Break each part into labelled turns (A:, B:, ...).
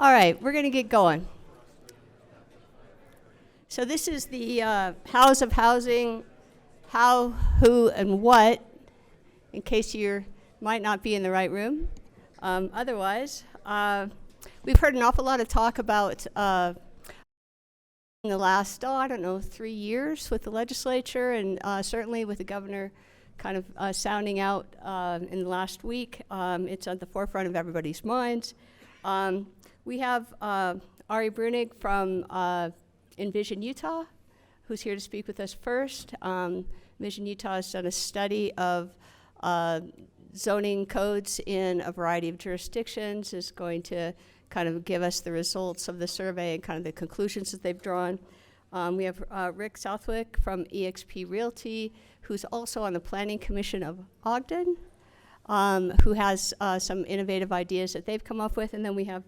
A: All right, we're going to get going. So this is the House of Housing, how, who, and what, in case you might not be in the right room. Otherwise, we've heard an awful lot of talk about in the last, 3 years with the legislature, and certainly with the governor kind of sounding out in the last week. It's at the forefront of everybody's minds. We have Ari Bruening from Envision Utah, who's here to speak with us first. Envision Utah has done a study of zoning codes in a variety of jurisdictions, is going to kind of give us the results of the survey and kind of the conclusions that they've drawn. We have Rick Southwick from eXp Realty, who's also on the Planning Commission of Ogden, who has some innovative ideas that they've come up with. And then we have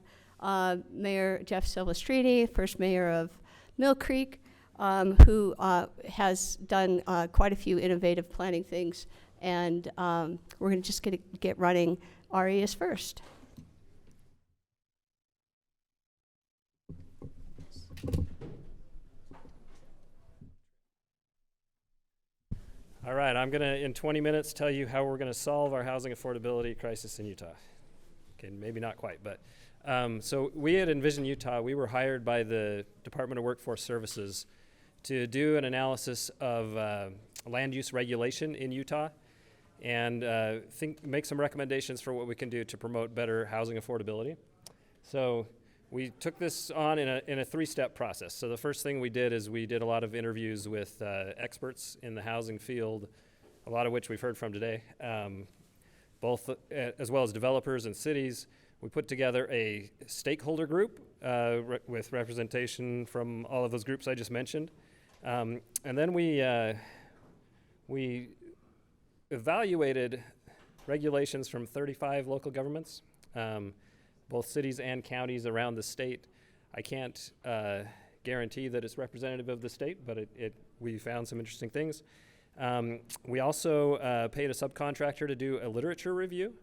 A: Mayor Jeff Silvestrini, first mayor of Mill Creek, who has done quite a few innovative planning things. And we're going to just get running. Ari is first.
B: All right, I'm going to, in 20 minutes, tell you how we're going to solve our housing affordability crisis in Utah. Okay, maybe not quite, but so we at Envision Utah, we were hired by the Department of Workforce Services to do an analysis of land use regulation in Utah and make some recommendations for what we can do to promote better housing affordability. So we took this on in a three-step process. So the first thing we did is we did a lot of interviews with experts in the housing field, a lot of which we've heard from today, both as well as developers and cities. We put together a stakeholder group with representation from all of those groups I just mentioned. And then we evaluated regulations from 35 local governments, both cities and counties around the state. I can't guarantee that it's representative of the state, but we found some interesting things. We also paid a subcontractor to do a literature review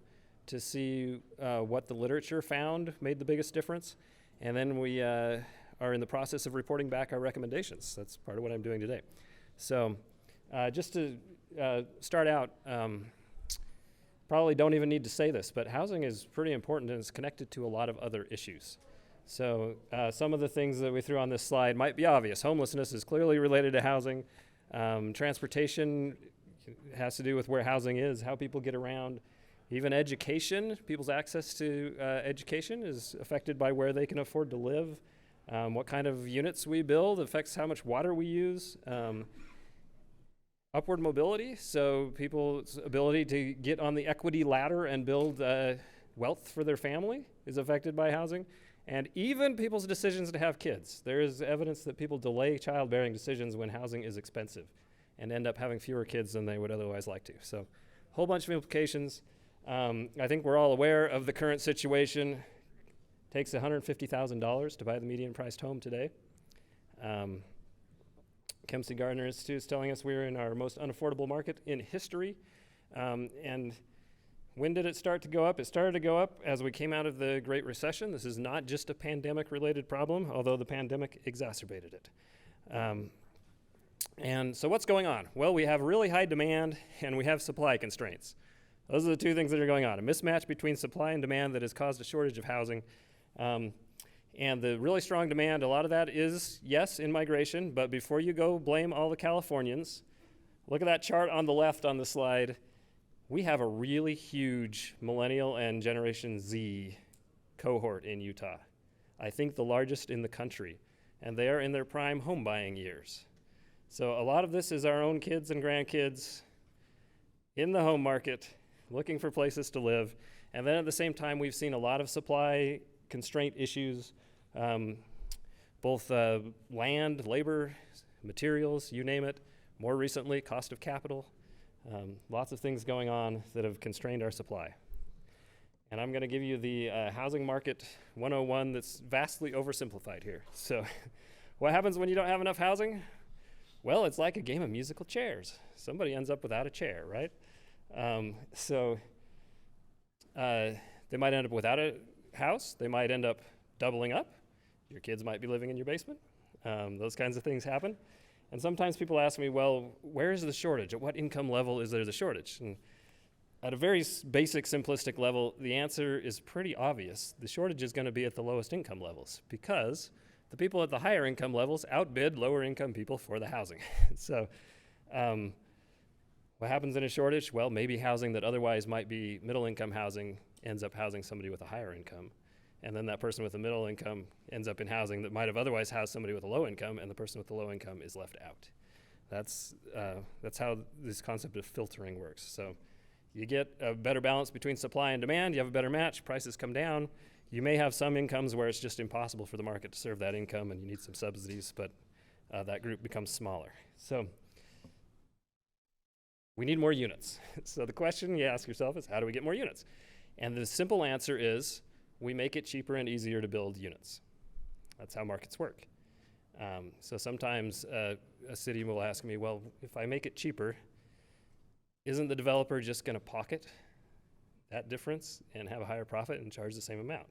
B: to see what the literature found made the biggest difference. And then we are in the process of reporting back our recommendations. That's part of what I'm doing today. So just to start out, probably don't even need to say this, but housing is pretty important and it's connected to a lot of other issues. So some of the things that we threw on this slide might be obvious. Homelessness is clearly related to housing. Transportation has to do with where housing is, how people get around. Even education, people's access to education is affected by where they can afford to live. What kind of units we build affects how much water we use. Upward mobility, so people's ability to get on the equity ladder and build wealth for their family is affected by housing. And even people's decisions to have kids. There is evidence that people delay childbearing decisions when housing is expensive and end up having fewer kids than they would otherwise like to. So a whole bunch of implications. I think we're all aware of the current situation. It takes $150,000 to buy the median priced home today. Kempsey Gardner Institute is telling us we're in our most unaffordable market in history. And when did it start to go up? It started to go up as we came out of the Great Recession. This is not just a pandemic-related problem, although the pandemic exacerbated it. And so what's going on? Well, we have really high demand and we have supply constraints. Those are the two things that are going on. A mismatch between supply and demand that has caused a shortage of housing. And the really strong demand, a lot of that is, yes, in migration, but before you go blame all the Californians, look at that chart on the left on the slide. We have a really huge Millennial and Generation Z cohort in Utah. I think the largest in the country, and they are in their prime home buying years. So a lot of this is our own kids and grandkids in the home market, looking for places to live. And then at the same time, we've seen a lot of supply constraint issues, both land, labor, materials, you name it. More recently, cost of capital. Lots of things going on that have constrained our supply. And I'm going to give you the housing market 101 that's vastly oversimplified here. So what happens when you don't have enough housing? Well, it's like a game of musical chairs. Somebody ends up without a chair, right? They might end up without a house. They might end up doubling up. Your kids might be living in your basement. Those kinds of things happen. And sometimes people ask me, well, where is the shortage? At what income level is there the shortage? And at a very basic, simplistic level, the answer is pretty obvious. The shortage is going to be at the lowest income levels because the people at the higher income levels outbid lower income people for the housing. So what happens in a shortage? Well, maybe housing that otherwise might be middle income housing ends up housing somebody with a higher income. And then that person with a middle income ends up in housing that might have otherwise housed somebody with a low income, and the person with the low income is left out. That's how this concept of filtering works. So you get a better balance between supply and demand, you have a better match, prices come down. You may have some incomes where it's just impossible for the market to serve that income and you need some subsidies, but that group becomes smaller. So we need more units. So the question you ask yourself is, how do we get more units? And the simple answer is, we make it cheaper and easier to build units. That's how markets work. So sometimes a city will ask me, well, if I make it cheaper, isn't the developer just going to pocket that difference and have a higher profit and charge the same amount?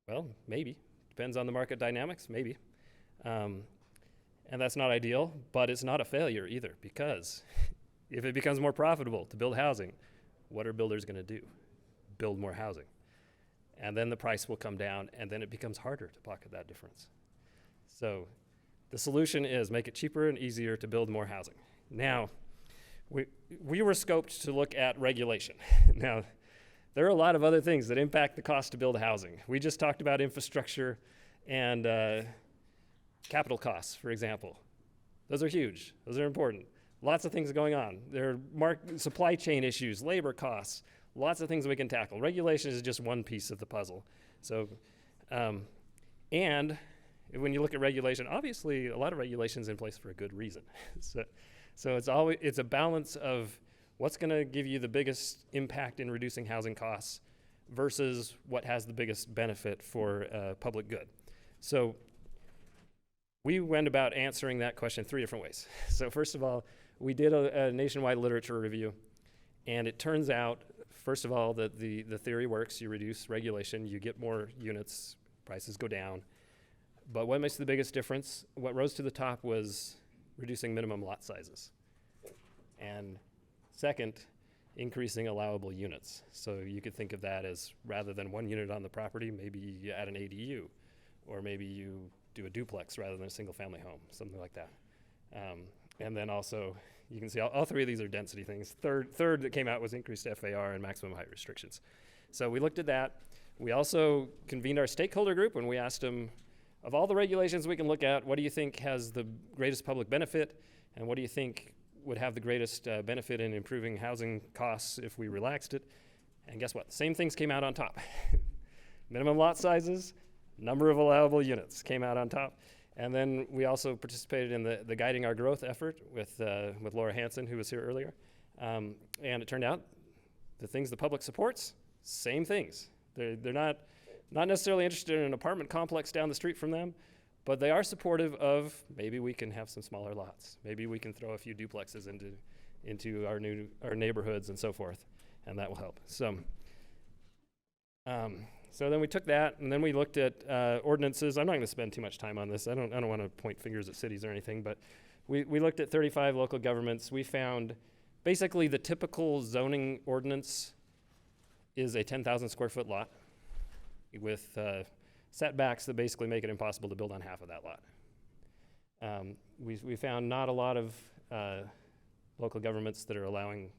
B: Well, maybe. Depends on the market dynamics, maybe. And that's not ideal, but it's not a failure either, because if it becomes more profitable to build housing, what are builders going to do? Build more housing. And then the price will come down, and then it becomes harder to pocket that difference. So the solution is make it cheaper and easier to build more housing. Now, we were scoped to look at regulation. Now, there are a lot of other things that impact the cost to build housing. We just talked about infrastructure and capital costs, for example. Those are huge. Those are important. Lots of things going on. There are supply chain issues, labor costs, lots of things we can tackle. Regulation is just one piece of the puzzle. So, and when you look at regulation, obviously a lot of regulation is in place for a good reason. So it's a balance of what's going to give you the biggest impact in reducing housing costs versus what has the biggest benefit for public good. So we went about answering that question 3 different ways. So first of all, we did a nationwide literature review, and it turns out, first of all, that the theory works. You reduce regulation, you get more units, prices go down. But what makes the biggest difference? What rose to the top was reducing minimum lot sizes. And second, increasing allowable units. So you could think of that as, rather than 1 unit on the property, maybe you add an ADU, or maybe you do a duplex rather than a single family home, something like that. And then also, you can see all 3 of these are density things. Third that came out was increased FAR and maximum height restrictions. So we looked at that. We also convened our stakeholder group, and we asked them, of all the regulations we can look at, what do you think has the greatest public benefit, and what do you think would have the greatest benefit in improving housing costs if we relaxed it? And guess what? Same things came out on top. Minimum lot sizes, number of allowable units came out on top. And then we also participated in the Guiding Our Growth effort with Laura Hansen, who was here earlier. And it turned out the things the public supports, same things. They're not necessarily interested in an apartment complex down the street from them, but they are supportive of maybe we can have some smaller lots. Maybe we can throw a few duplexes into our neighborhoods and so forth, and that will help. So then we took that, and then we looked at ordinances. I'm not going to spend too much time on this. I don't want to point fingers at cities or anything, but we looked at 35 local governments. We found basically the typical zoning ordinance is a 10,000 square foot lot with setbacks that basically make it impossible to build on half of that lot. We found not a lot of local governments that are allowing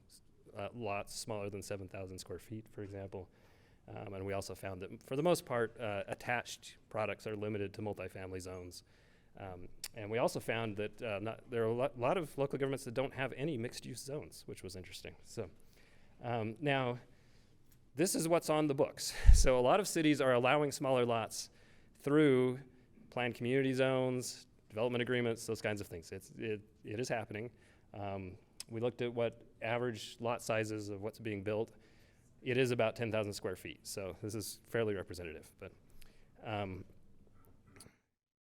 B: lots smaller than 7,000 square feet, for example. And we also found that, for the most part, attached products are limited to multifamily zones. And we also found that there are a lot of local governments that don't have any mixed-use zones, which was interesting. So now, this is what's on the books. So a lot of cities are allowing smaller lots through planned community zones, development agreements, those kinds of things. It is happening. We looked at what average lot sizes of what's being built. It is about 10,000 square feet, so this is fairly representative. But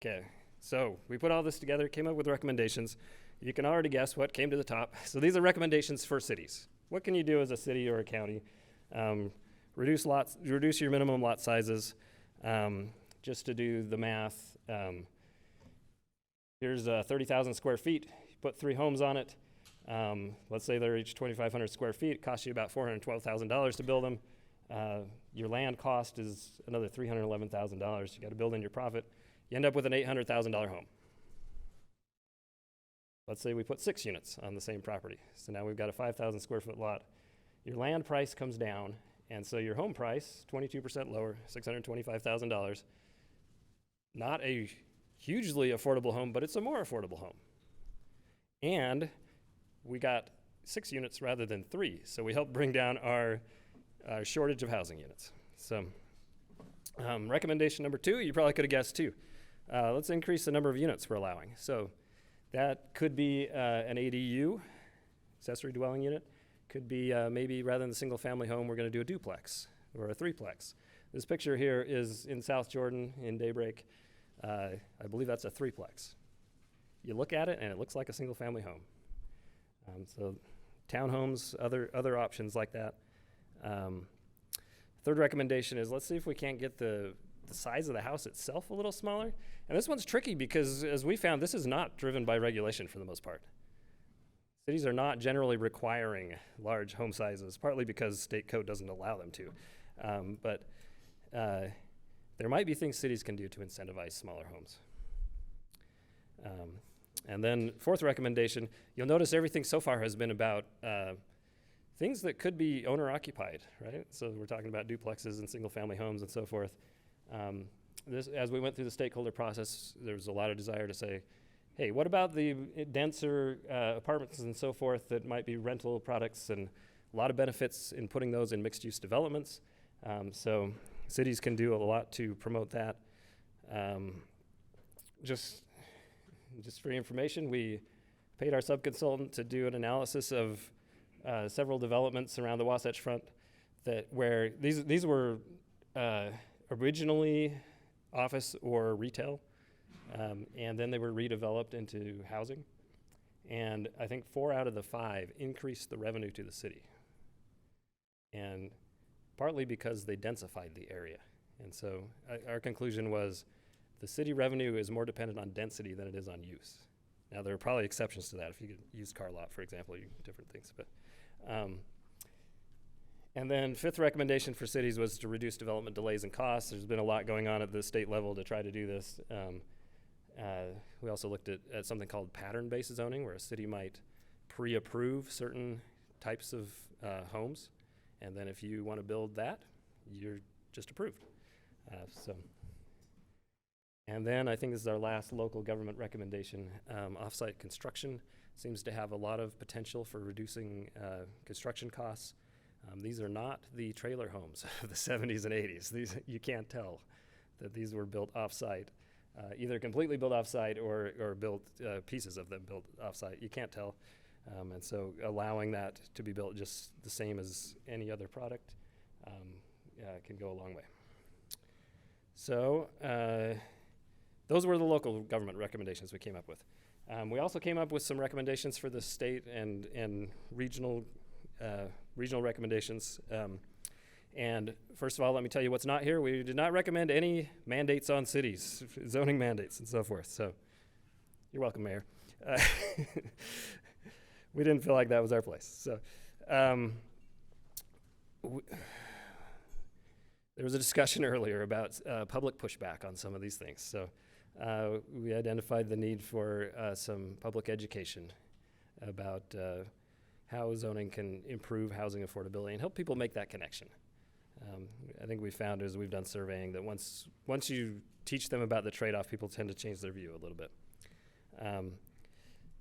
B: okay, so we put all this together, came up with recommendations. You can already guess what came to the top. So these are recommendations for cities. What can you do as a city or a county? Reduce your minimum lot sizes, just to do the math, here's 30,000 square feet. You put 3 homes on it. Let's say they're each 2,500 square feet. It costs you about $412,000 to build them. Your land cost is another $311,000. You got to build in your profit. You end up with an $800,000 home. Let's say we put 6 units on the same property. So now we've got a 5,000 square foot lot. Your land price comes down, and so your home price, 22% lower, $625,000. Not a hugely affordable home, but it's a more affordable home. And we got 6 units rather than 3, so we helped bring down our shortage of housing units. So recommendation number 2, you probably could have guessed too. Let's increase the number of units we're allowing. So that could be an ADU, accessory dwelling unit. Could be maybe rather than the single family home, we're going to do a duplex or a 3-plex. This picture here is in South Jordan in Daybreak. I believe that's a 3-plex. You look at it and it looks like a single family home. So townhomes, other options like that. Third recommendation is let's see if we can't get the size of the house itself a little smaller. And this one's tricky because, as we found, this is not driven by regulation for the most part. Cities are not generally requiring large home sizes, partly because state code doesn't allow them to. But there might be things cities can do to incentivize smaller homes. And then 4th recommendation, you'll notice everything so far has been about things that could be owner-occupied, right? So we're talking about duplexes and single-family homes and so forth. As we went through the stakeholder process, there was a lot of desire to say, hey, what about the denser apartments and so forth that might be rental products, and a lot of benefits in putting those in mixed-use developments. So cities can do a lot to promote that. Just for your information, we paid our subconsultant to do an analysis of several developments around the Wasatch Front where these were originally office or retail, and then they were redeveloped into housing. And I think 4 out of the 5 increased the revenue to the city. And partly because they densified the area. And so our conclusion was the city revenue is more dependent on density than it is on use. Now, there are probably exceptions to that. If you could use car lot, for example, different things. But and then 5th recommendation for cities was to reduce development delays and costs. There's been a lot going on at the state level to try to do this. We also looked at something called pattern-based zoning, where a city might pre-approve certain types of homes, and then if you want to build that, you're just approved. And then I think this is our last local government recommendation. Off-site construction seems to have a lot of potential for reducing construction costs. These are not the trailer homes of the 70s and 80s. You can't tell that these were built off-site, either completely built off-site or built pieces of them built off-site. You can't tell. And so allowing that to be built just the same as any other product can go a long way. So those were the local government recommendations we came up with. We also came up with some recommendations for the state and regional recommendations. And first of all, let me tell you what's not here. We did not recommend any mandates on cities, zoning mandates and so forth. So you're welcome, Mayor. We didn't feel like that was our place. So there was a discussion earlier about public pushback on some of these things. So we identified the need for some public education about how zoning can improve housing affordability and help people make that connection. I think we found as we've done surveying that once you teach them about the trade-off, people tend to change their view a little bit.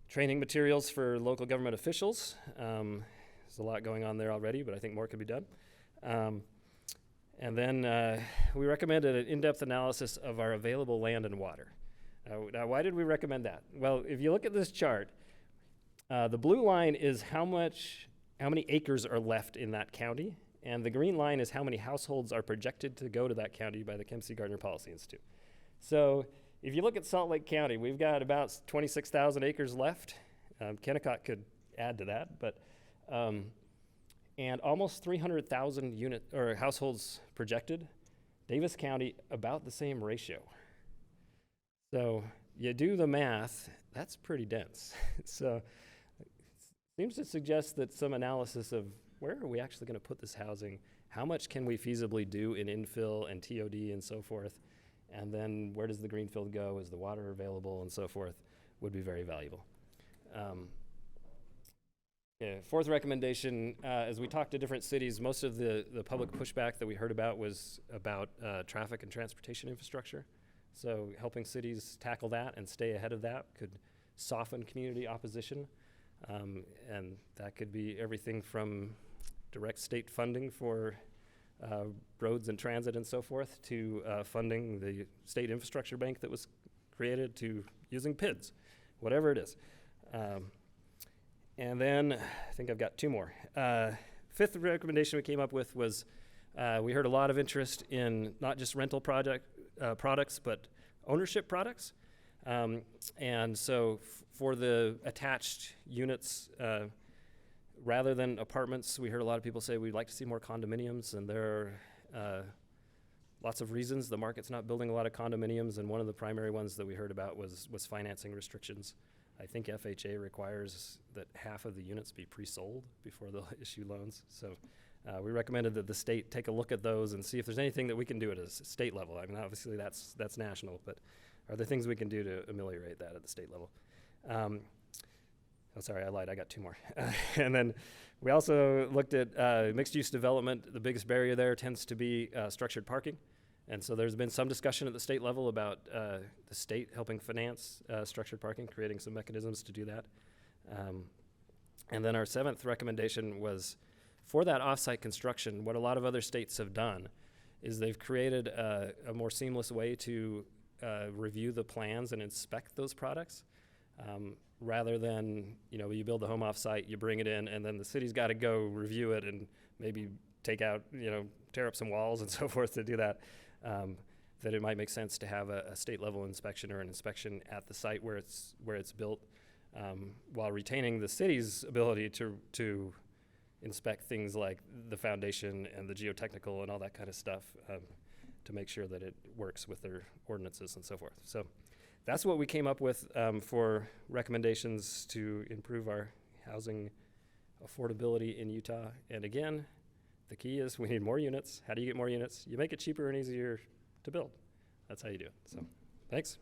B: Training materials for local government officials. There's a lot going on there already, but I think more could be done. And then we recommended an in-depth analysis of our available land and water. Now, why did we recommend that? Well, if you look at this chart, the blue line is how many acres are left in that county, and the green line is how many households are projected to go to that county by the Kempsey-Gardner Policy Institute. So if you look at Salt Lake County, we've got about 26,000 acres left. Kennecott could add to that, but and almost 300,000 households projected. Davis County, about the same ratio. So you do the math, that's pretty dense. So it seems to suggest that some analysis of where are we actually going to put this housing, how much can we feasibly do in infill and TOD and so forth, and then where does the greenfield go, is the water available and so forth, would be very valuable. Fourth recommendation, as we talked to different cities, most of the public pushback that we heard about was about traffic and transportation infrastructure. So helping cities tackle that and stay ahead of that could soften community opposition. And that could be everything from direct state funding for roads and transit and so forth to funding the state infrastructure bank that was created to using PIDs, whatever it is. And then I think I've got two more. Fifth recommendation we came up with was we heard a lot of interest in not just rental products, but ownership products. And so for the attached units, rather than apartments, we heard a lot of people say we'd like to see more condominiums, and there are lots of reasons the market's not building a lot of condominiums, and one of the primary ones that we heard about was financing restrictions. I think FHA requires that half of the units be pre-sold before they'll issue loans. So we recommended that the state take a look at those and see if there's anything that we can do at a state level. I mean, obviously that's national, but are there things we can do to ameliorate that at the state level? Oh, sorry, I lied. I got two more. And then we also looked at mixed-use development. The biggest barrier there tends to be structured parking. And so there's been some discussion at the state level about the state helping finance structured parking, creating some mechanisms to do that. And then our seventh recommendation was for that off-site construction, what a lot of other states have done is they've created a more seamless way to review the plans and inspect those products. Rather than, you build the home off-site, you bring it in, and then the city's got to go review it and maybe take out, tear up some walls and so forth to do that. That it might make sense to have a state-level inspection or an inspection at the site where it's built, while retaining the city's ability to inspect things like the foundation and the geotechnical and all that kind of stuff to make sure that it works with their ordinances and so forth. So that's what we came up with for recommendations to improve our housing affordability in Utah. And again, the key is we need more units. How do you get more units? You make it cheaper and easier to build. That's how you do it. So, thanks.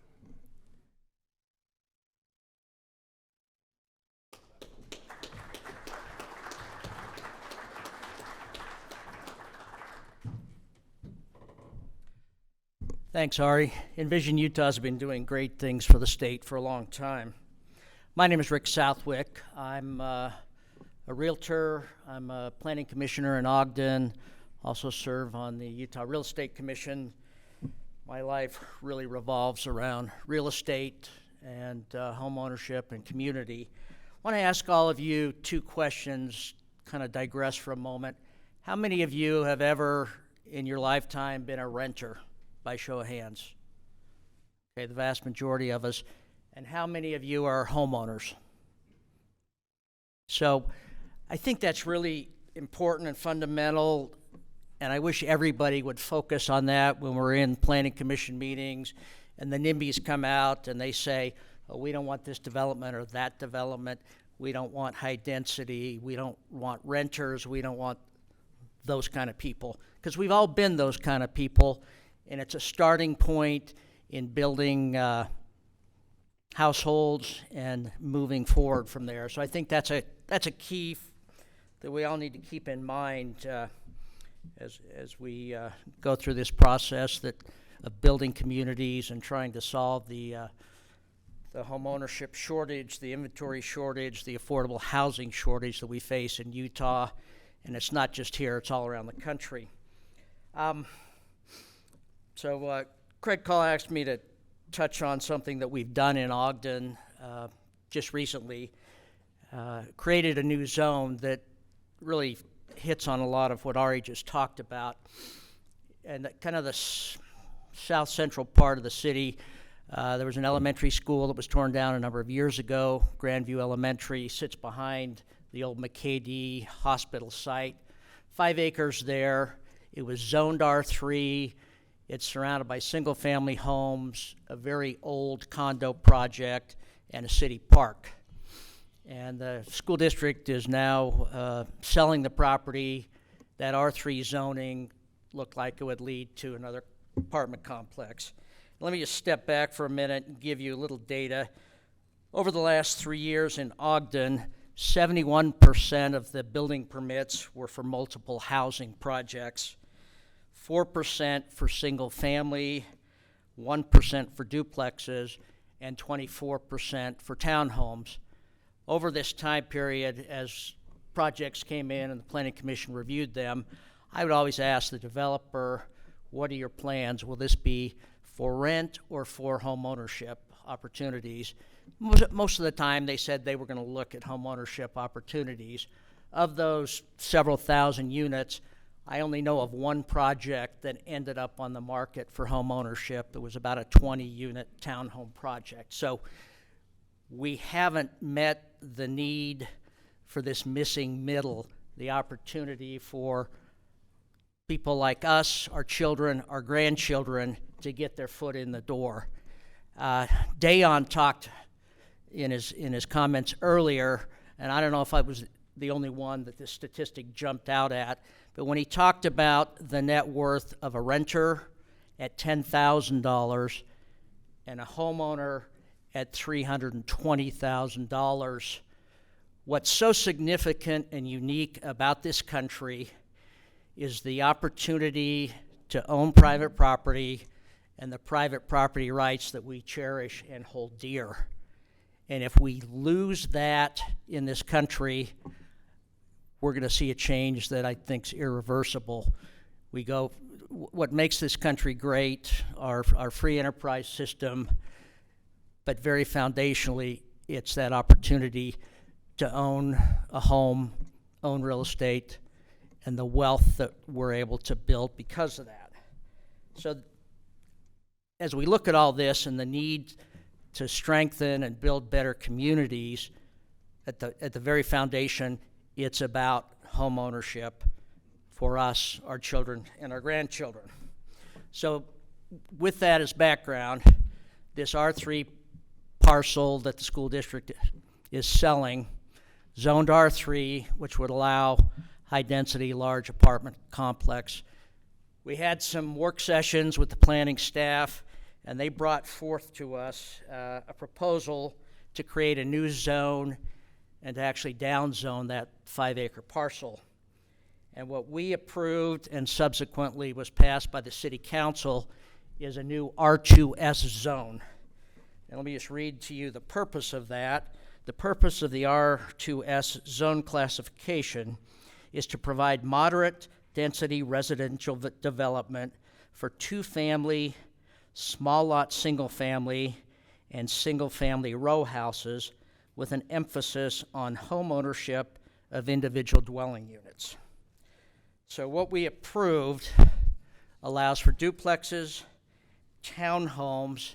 C: Thanks, Ari. Envision Utah has been doing great things for the state for a long time. My name is Rick Southwick. I'm a Realtor. I'm a planning commissioner in Ogden. Also serve on the Utah Real Estate Commission. My life really revolves around real estate and home ownership and community. I want to ask all of you two questions, kind of digress for a moment. How many of you have ever in your lifetime been a renter? By show of hands. Okay, the vast majority of us. And how many of you are homeowners? So I think that's really important and fundamental, and I wish everybody would focus on that when we're in planning commission meetings and the NIMBYs come out and they say, oh, we don't want this development or that development, we don't want high density, we don't want renters, we don't want those kind of people. Because we've all been those kind of people. And it's a starting point in building households and moving forward from there. So I think that's a key that we all need to keep in mind as we go through this process of building communities and trying to solve the home ownership shortage, the inventory shortage, the affordable housing shortage that we face in Utah. And it's not just here; it's all around the country. So Craig Call asked me to touch on something that we've done in Ogden just recently, created a new zone that really hits on a lot of what Ari just talked about. And kind of the south central part of the city, there was an elementary school that was torn down a number of years ago. Grandview Elementary sits behind the old McKay Hospital site. 5 acres there. It was zoned R3. It's surrounded by single-family homes, a very old condo project, and a city park. And the school district is now selling the property. That R3 zoning looked like it would lead to another apartment complex. Let me just step back for a minute and give you a little data. Over the last 3 years in Ogden, 71% of the building permits were for multiple housing projects, 4% for single family, 1% for duplexes, and 24% for townhomes. Over this time period, as projects came in and the Planning Commission reviewed them, I would always ask the developer, what are your plans? Will this be for rent or for home ownership opportunities? Most of the time they said they were going to look at home ownership opportunities. Of those several thousand units, I only know of one project that ended up on the market for home ownership. It was about a 20-unit townhome project. So we haven't met the need for this missing middle, the opportunity for people like us, our children, our grandchildren, to get their foot in the door. Dayon talked in his comments earlier, and I don't know if I was the only one that this statistic jumped out at, but when he talked about the net worth of a renter at $10,000 and a homeowner at $320,000, what's so significant and unique about this country is the opportunity to own private property and the private property rights that we cherish and hold dear. And if we lose that in this country, we're going to see a change that I think is irreversible. What makes this country great, our free enterprise system, but very foundationally, it's that opportunity to own a home, own real estate, and the wealth that we're able to build because of that. So as we look at all this and the need to strengthen and build better communities, at the very foundation, it's about home ownership for us, our children, and our grandchildren. So with that as background, this R3 parcel that the school district is selling, zoned R3, which would allow high-density, large apartment complex. We had some work sessions with the planning staff, and they brought forth to us a proposal to create a new zone and to actually downzone that 5-acre parcel. And what we approved and subsequently was passed by the city council is a new R2S zone. And let me just read to you the purpose of that. The purpose of the R2S zone classification is to provide moderate density residential development for two-family, small lot single-family, and single-family row houses with an emphasis on home ownership of individual dwelling units. So what we approved allows for duplexes, townhomes,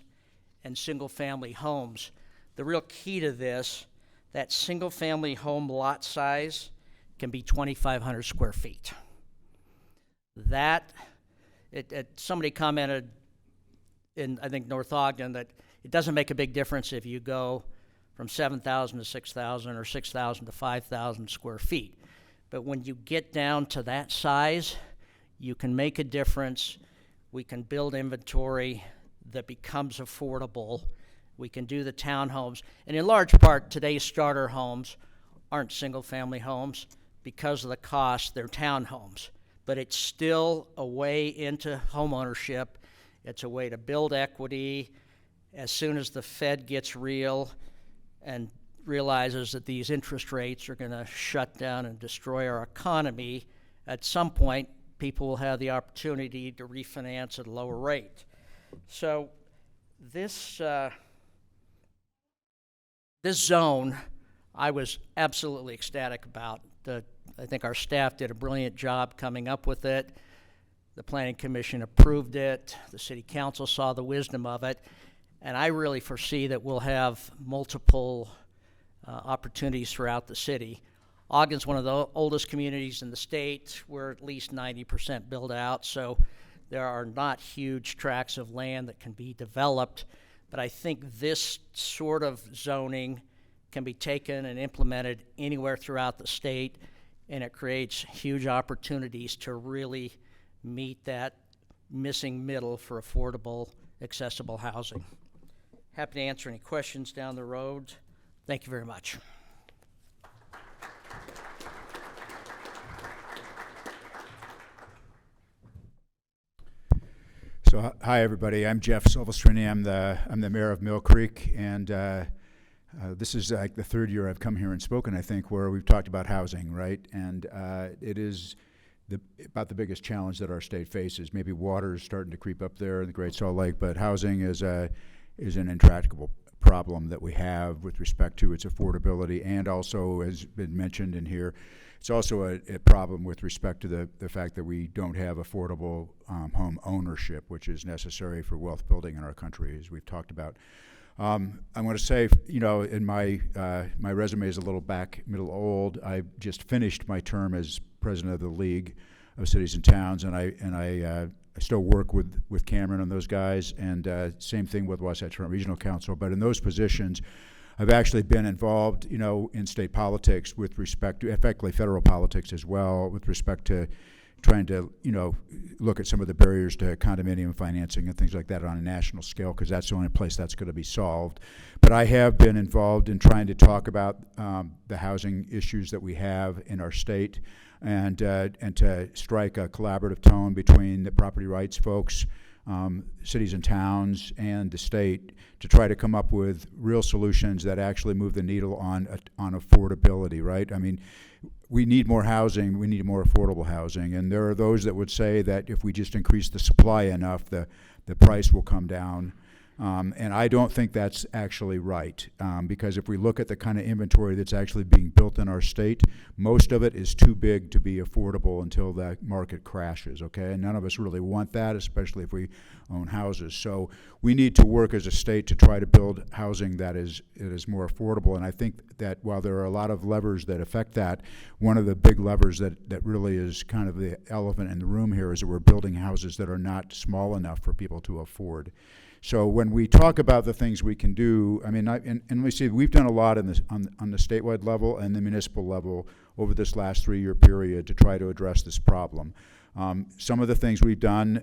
C: and single-family homes. The real key to this, that single-family home lot size can be 2,500 square feet. Somebody commented in, I think, North Ogden that it doesn't make a big difference if you go from 7,000 to 6,000 or 6,000 to 5,000 square feet. But when you get down to that size, you can make a difference. We can build inventory that becomes affordable. We can do the townhomes. And in large part, today's starter homes aren't single-family homes. Because of the cost, they're townhomes. But it's still a way into home ownership. It's a way to build equity. As soon as the Fed gets real and realizes that these interest rates are going to shut down and destroy our economy, at some point, people will have the opportunity to refinance at a lower rate. So this zone, I was absolutely ecstatic about. I think our staff did a brilliant job coming up with it. The Planning Commission approved it. The City Council saw the wisdom of it. And I really foresee that we'll have multiple opportunities throughout the city. Ogden's one of the oldest communities in the state. We're at least 90% built out. So There are not huge tracts of land that can be developed, but I think this sort of zoning can be taken and implemented anywhere throughout the state, and it creates huge opportunities to really meet that missing middle for affordable, accessible housing. Happy to answer any questions down the road. Thank you very much.
D: So hi everybody, I'm Jeff Silvestrini. I'm the mayor of Mill Creek, and this is like the third year I've come here and spoken, I think, where we've talked about housing, right? And it is about the biggest challenge that our state faces. Maybe water is starting to creep up there in the Great Salt Lake, but housing is an intractable problem that we have with respect to its affordability, and also, as been mentioned in here, it's also a problem with respect to the fact that we don't have affordable home ownership, which is necessary for wealth building in our country, as we've talked about. I'm going to say, you know, in my resume is a little middle old. I just finished my term as president of the League of Cities and Towns, and I still work with Cameron and those guys, and same thing with Wasatch Front Regional Council. But in those positions, I've actually been involved, you know, in state politics with respect to, effectively federal politics as well, with respect to trying to, you know, look at some of the barriers to condominium financing and things like that on a national scale, because that's the only place that's going to be solved. But I have been involved in trying to talk about the housing issues that we have in our state, and to strike a collaborative tone between the property rights folks, cities and towns, and the state, to try to come up with real solutions that actually move the needle on affordability, right? I mean, we need more housing, we need more affordable housing, and there are those that would say that if we just increase the supply enough, the price will come down. And I don't think that's actually right, because if we look at the kind of inventory that's actually being built in our state, most of it is too big to be affordable until the market crashes, okay? And none of us really want that, especially if we own houses. So we need to work as a state to try to build housing that is more affordable. And I think that while there are a lot of levers that affect that, one of the big levers that really is kind of the elephant in the room here is that we're building houses that are not small enough for people to afford. So when we talk about the things we can do, I mean, and we see we've done a lot on the statewide level and the municipal level over this last 3-year period to try to address this problem. Some of the things we've done,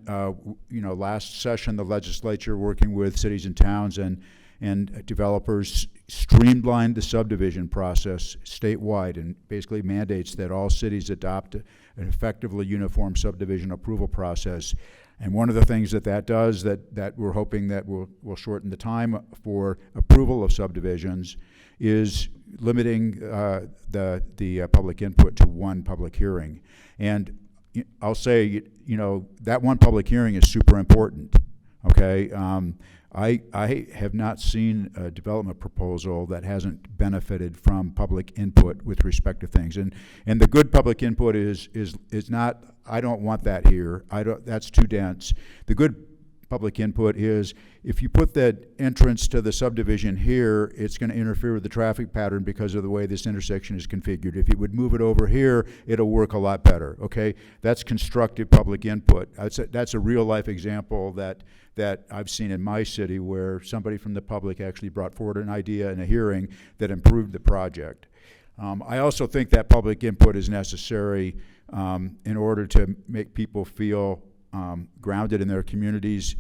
D: you know, last session, the legislature working with cities and towns and developers streamlined the subdivision process statewide, and basically mandates that all cities adopt an effectively uniform subdivision approval process. And one of the things that does that we're hoping that will shorten the time for approval of subdivisions is limiting the public input to one public hearing. And I'll say, you know, that one public hearing is super important, okay? I have not seen a development proposal that hasn't benefited from public input with respect to things. And the good public input is not, I don't want that here. That's too dense. The good public input is, if you put that entrance to the subdivision here, it's going to interfere with the traffic pattern because of the way this intersection is configured. If you would move it over here, it'll work a lot better, okay? That's constructive public input. That's a real life example that I've seen in my city, where somebody from the public actually brought forward an idea in a hearing that improved the project. I also think that public input is necessary in order to make people feel grounded in their communities,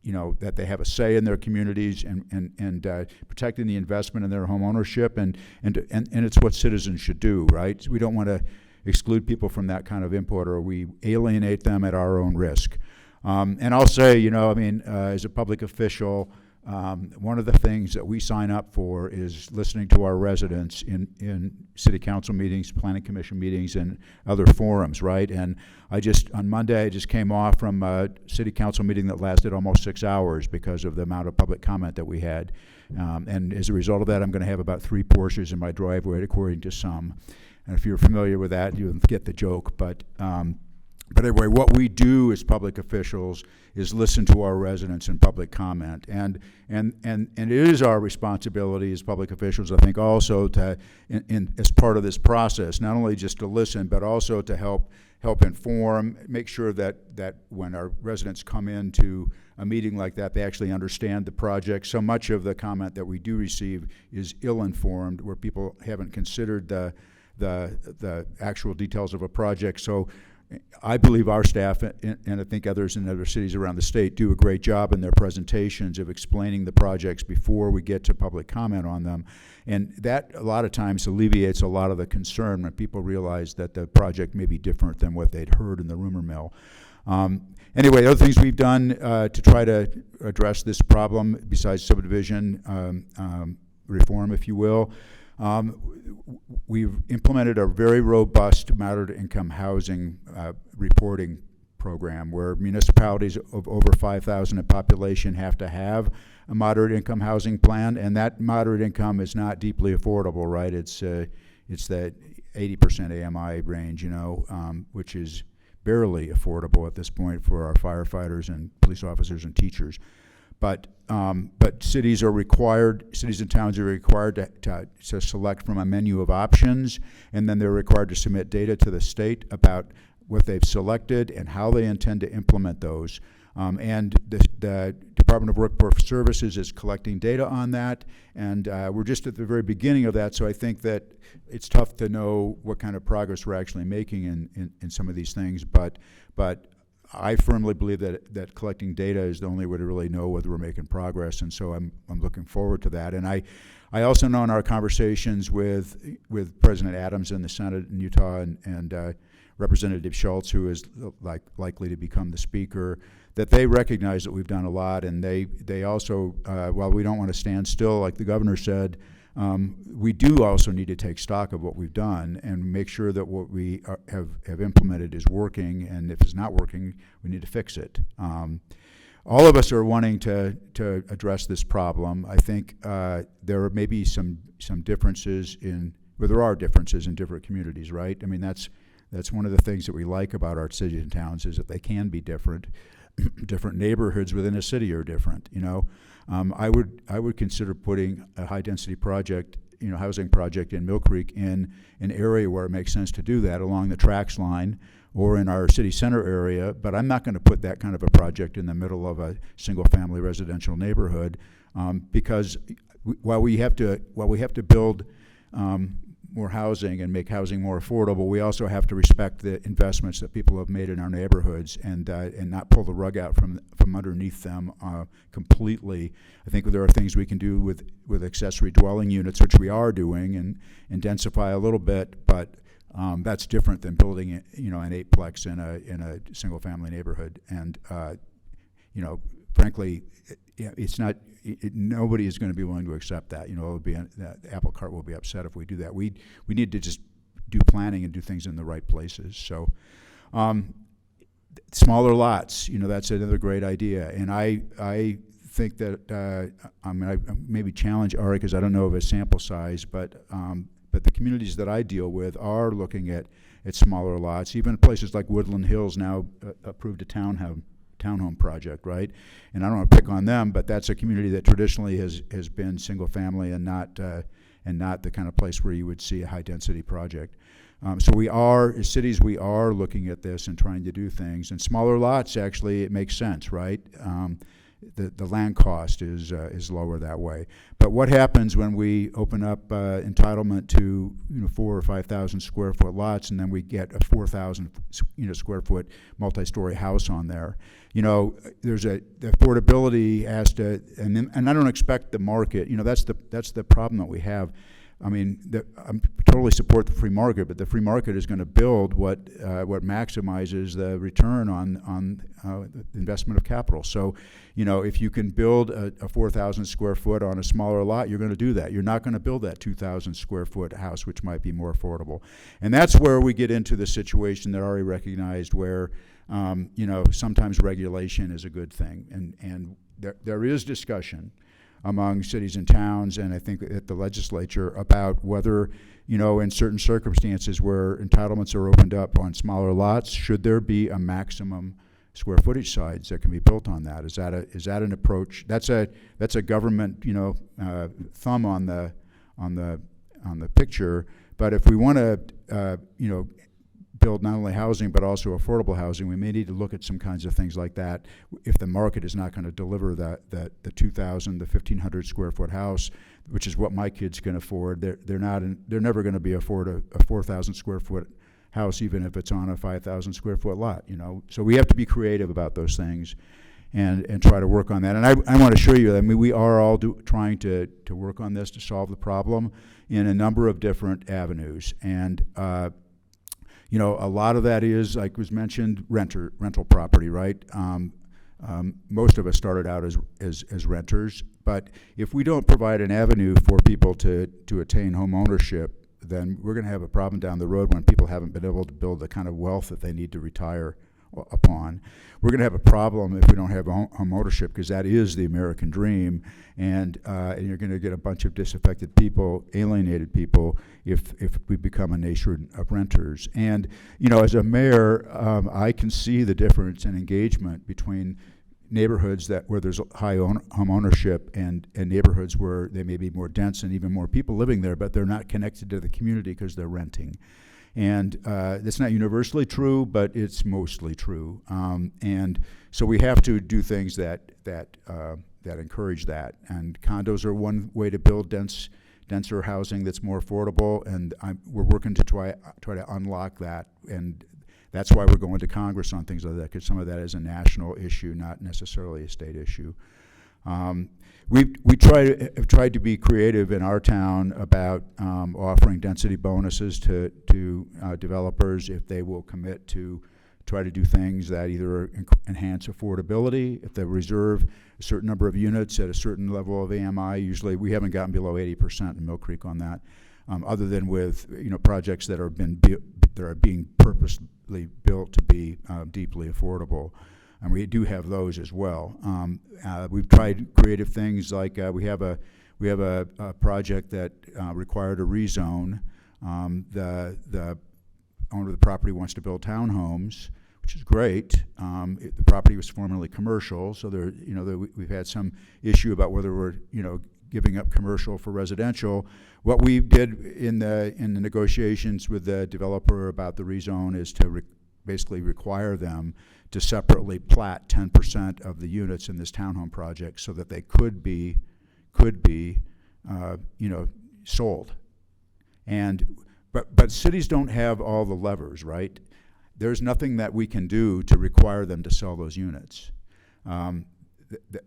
D: you know, that they have a say in their communities, and protecting the investment in their home ownership, and it's what citizens should do, right? We don't want to exclude people from that kind of input, or we alienate them at our own risk. And I'll say, you know, I mean, as a public official, one of the things that we sign up for is listening to our residents in city council meetings, planning commission meetings, and other forums, right? And on Monday, I just came off from a city council meeting that lasted almost 6 hours because of the amount of public comment that we had. And as a result of that, I'm going to have about 3 Porsches in my driveway, according to some. And if you're familiar with that, you'll get the joke. But But anyway, what we do as public officials is listen to our residents and public comment, and it is our responsibility as public officials, I think, also to, as part of this process, not only just to listen, but also to help inform, make sure that when our residents come into a meeting like that, they actually understand the project. So much of the comment that we do receive is ill-informed, where people haven't considered the actual details of a project. So I believe our staff, and I think others in other cities around the state, do a great job in their presentations of explaining the projects before we get to public comment on them. And that, a lot of times, alleviates a lot of the concern when people realize that the project may be different than what they'd heard in the rumor mill. Anyway, other things we've done to try to address this problem, besides subdivision reform, if you will, we've implemented a very robust moderate income housing reporting program, where municipalities of over 5,000 in population have to have a moderate income housing plan, and that moderate income is not deeply affordable, right? It's that 80% AMI range, which is barely affordable at this point for our firefighters and police officers and teachers. But cities and towns are required to select from a menu of options, and then they're required to submit data to the state about what they've selected and how they intend to implement those. And the Department of Workforce Services is collecting data on that, and we're just at the very beginning of that, so I think that it's tough to know what kind of progress we're actually making in some of these things, but I firmly believe that collecting data is the only way to really know whether we're making progress, and so I'm looking forward to that. And I also know in our conversations with President Adams in the Senate in Utah and Representative Schultz, who is likely to become the speaker, that they recognize that we've done a lot, and they also, while we don't want to stand still, like the governor said, we do also need to take stock of what we've done and make sure that what we have implemented is working, and if it's not working, we need to fix it. All of us are wanting to address this problem. I think there may be some differences there are differences in different communities, right? I mean, that's one of the things that we like about our cities and towns, is that they can be different. Different neighborhoods within a city are different, I would consider putting a high-density project, housing project in Mill Creek in an area where it makes sense to do that, along the tracks line or in our city center area, but I'm not going to put that kind of a project in the middle of a single-family residential neighborhood, because while we have to build more housing and make housing more affordable, we also have to respect the investments that people have made in our neighborhoods and not pull the rug out from underneath them completely. I think there are things we can do with accessory dwelling units, which we are doing, and densify a little bit, but that's different than building an 8-plex in a single family neighborhood. And frankly, it's not. Nobody is going to be willing to accept that. It'll be the apple cart will be upset if we do that. We need to just do planning and do things in the right places. So, smaller lots. That's another great idea. And I think that I maybe challenge Ari, because I don't know of a sample size, but the communities that I deal with are looking at smaller lots. Even places like Woodland Hills now approved a townhome project, right? And I don't want to pick on them, but that's a community that traditionally has been single family and not the kind of place where you would see a high density project. So as cities, we are looking at this and trying to do things. And smaller lots, actually, it makes sense, right? The land cost is lower that way. But what happens when we open up entitlement to 4,000 or 5,000 square foot lots, and then we get a 4,000 square foot multi-story house on there? There's the affordability has to, and I don't expect the market. That's the problem that we have. I mean, I totally support the free market, but the free market is going to build what maximizes the return on the investment of capital. So, if you can build a 4,000 square foot on a smaller lot, you're going to do that. You're not going to build that 2,000 square foot house, which might be more affordable. And that's where we get into the situation that Ari recognized, where sometimes regulation is a good thing, and there is discussion among cities and towns, and I think at the legislature, about whether, in certain circumstances where entitlements are opened up on smaller lots, should there be a maximum square footage size that can be built on that? Is that an approach? That's a government thumb on the picture. But if we want to build not only housing but also affordable housing, we may need to look at some kinds of things like that. If the market is not going to deliver the 2,000, the 1,500 square foot house, which is what my kids can afford, they're never going to be afford a 4,000 square foot house, even if it's on a 5,000 square foot lot. So we have to be creative about those things, and try to work on that. And I want to assure you that we are all trying to work on this to solve the problem in a number of different avenues. And a lot of that is, like was mentioned, rental property, right? Most of us started out as renters, but if we don't provide an avenue for people to attain home ownership, then we're going to have a problem down the road when people haven't been able to build the kind of wealth that they need to retire upon. We're going to have a problem if we don't have home ownership, because that is the American dream, and you're going to get a bunch of disaffected people, alienated people, if we become a nation of renters. And as a mayor, I can see the difference in engagement between neighborhoods where there's high home ownership and neighborhoods where they may be more dense and even more people living there, but they're not connected to the community because they're renting. And that's not universally true, but it's mostly true. And so we have to do things that encourage that. And condos are one way to build denser housing that's more affordable, and we're working to try to unlock that. And that's why we're going to Congress on things like that, because some of that is a national issue, not necessarily a state issue. We have tried to be creative in our town about offering density bonuses to developers if they will commit to try to do things that either enhance affordability, if they reserve a certain number of units at a certain level of AMI. Usually we haven't gotten below 80% in Mill Creek on that, other than with projects that are being purposely built to be deeply affordable. And we do have those as well. We've tried creative things like we have a project that required a rezone. The owner of the property wants to build townhomes, which is great. The property was formerly commercial, so we've had some issue about whether we're giving up commercial for residential. What we did in the negotiations with the developer about the rezone is to basically require them to separately plat 10% of the units in this townhome project so that they could be sold. But cities don't have all the levers, right? There's nothing that we can do to require them to sell those units.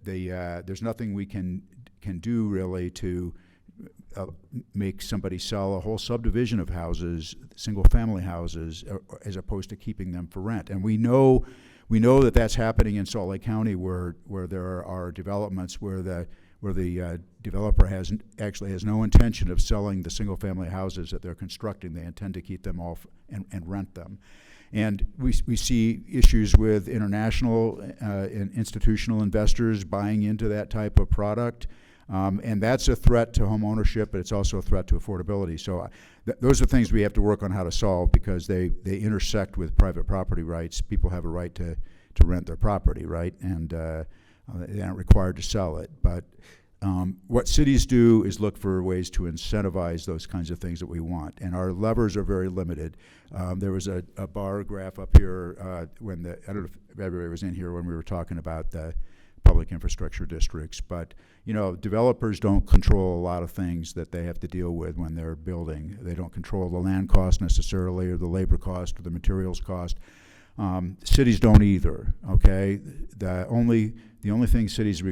D: There's nothing we can do really to make somebody sell a whole subdivision of houses, single-family houses, as opposed to keeping them for rent. And we know that that's happening in Salt Lake County, where there are developments where the developer actually has no intention of selling the single-family houses that they're constructing. They intend to keep them off and rent them. And we see issues with international and institutional investors buying into that type of product. And that's a threat to home ownership, but it's also a threat to affordability. So those are things we have to work on how to solve, because they intersect with private property rights. People have a right to rent their property, right? And they aren't required to sell it. But what cities do is look for ways to incentivize those kinds of things that we want. And our levers are very limited. There was a bar graph up here I don't know if everybody was in here when we were talking about the public infrastructure districts, but developers don't control a lot of things that they have to deal with when they're building. They don't control the land cost necessarily, or the labor cost, or the materials cost. Cities don't either. Okay, the only thing cities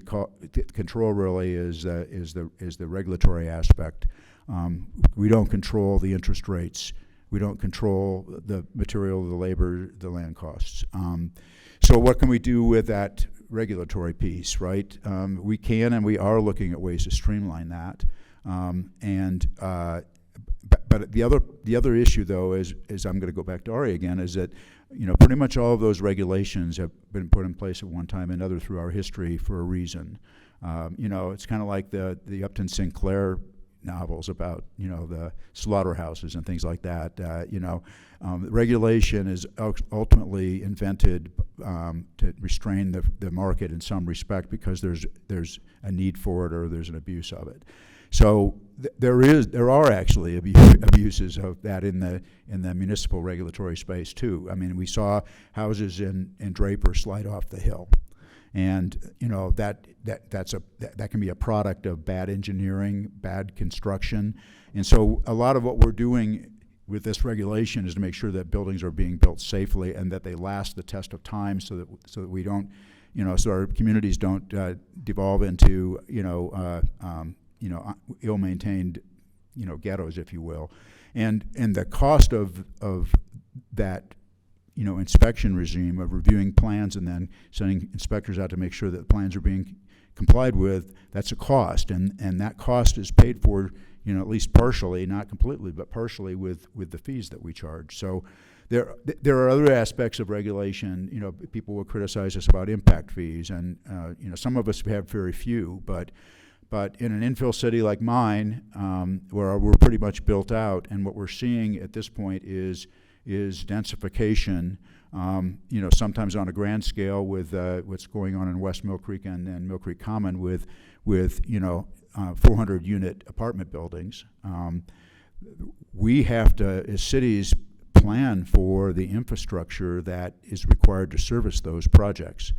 D: control really is the regulatory aspect. We don't control the interest rates. We don't control the material, the labor, the land costs. So what can we do with that regulatory piece, right? We can, and we are looking at ways to streamline that. But the other issue, though, is I'm going to go back to Ari again, is that pretty much all of those regulations have been put in place at one time or another through our history for a reason. It's kind of like the Upton Sinclair novels about, the slaughterhouses and things like that. Regulation is ultimately invented to restrain the market in some respect because there's a need for it or there's an abuse of it. So there are actually abuses of that in the municipal regulatory space too. I mean, we saw houses in Draper slide off the hill. And that can be a product of bad engineering, bad construction, and so a lot of what we're doing with this regulation is to make sure that buildings are being built safely and that they last the test of time, so that we don't, so our communities don't devolve into ill-maintained ghettos, if you will, and the cost of that inspection regime of reviewing plans and then sending inspectors out to make sure that the plans are being complied with, that's a cost, and that cost is paid for, at least partially, not completely, but partially with the fees that we charge. So there are other aspects of regulation. People will criticize us about impact fees, and some of us have very few, but in an infill city like mine, where we're pretty much built out, and what we're seeing at this point is densification, sometimes on a grand scale with what's going on in West Mill Creek and Mill Creek Common with 400 unit apartment buildings. We have to, as cities, plan for the infrastructure that is required to service those projects.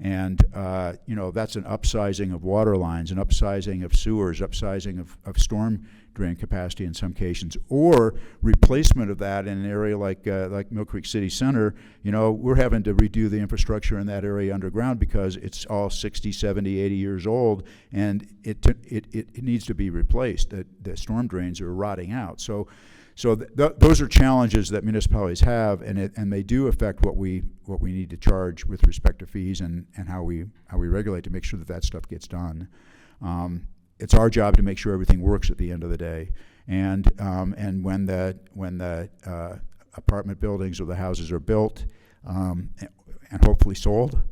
D: And, that's an upsizing of water lines, an upsizing of sewers, upsizing of storm drain capacity in some cases, or replacement of that in an area like Mill Creek City Center. We're having to redo the infrastructure in that area underground because it's all 60, 70, 80 years old, and it needs to be replaced. The storm drains are rotting out. So those are challenges that municipalities have, and they do affect what we need to charge with respect to fees and how we regulate to make sure that stuff gets done. It's our job to make sure everything works at the end of the day, and when the apartment buildings or the houses are built and hopefully sold,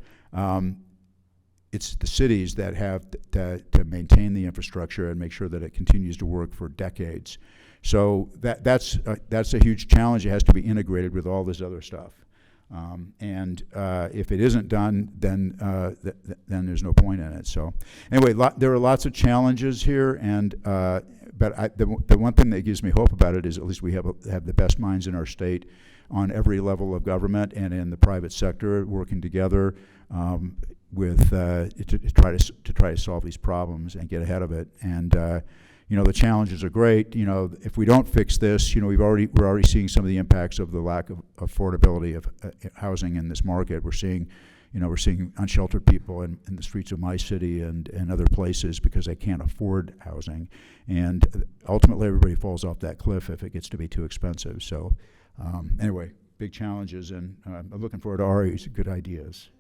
D: it's the cities that have to maintain the infrastructure and make sure that it continues to work for decades. So that's a huge challenge. It has to be integrated with all this other stuff, and if it isn't done, then there's no point in it. So anyway, there are lots of challenges here, and but the one thing that gives me hope about it is at least we have the best minds in our state on every level of government and in the private sector working together with to try to solve these problems and get ahead of it. And the challenges are great. If we don't fix this, we're already seeing some of the impacts of the lack of affordability of housing in this market. We're seeing unsheltered people in the streets of my city and other places because they can't afford housing, and ultimately everybody falls off that cliff if it gets to be too expensive. So anyway, big challenges, and I'm looking forward to Ari's good ideas.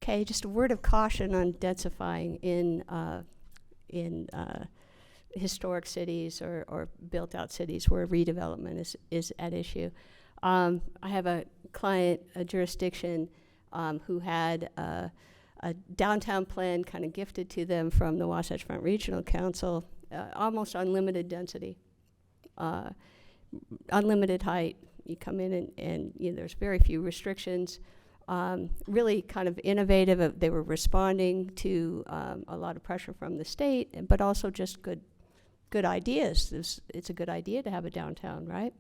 A: Okay, just a word of caution on densifying in historic cities or built-out cities where redevelopment is at issue. I have a client, a jurisdiction, who had a downtown plan kind of gifted to them from the Wasatch Front Regional Council, almost unlimited density, unlimited height. You come in and there's very few restrictions. Really kind of innovative. They were responding to a lot of pressure from the state, but also just good ideas. It's a good idea to have a downtown, right?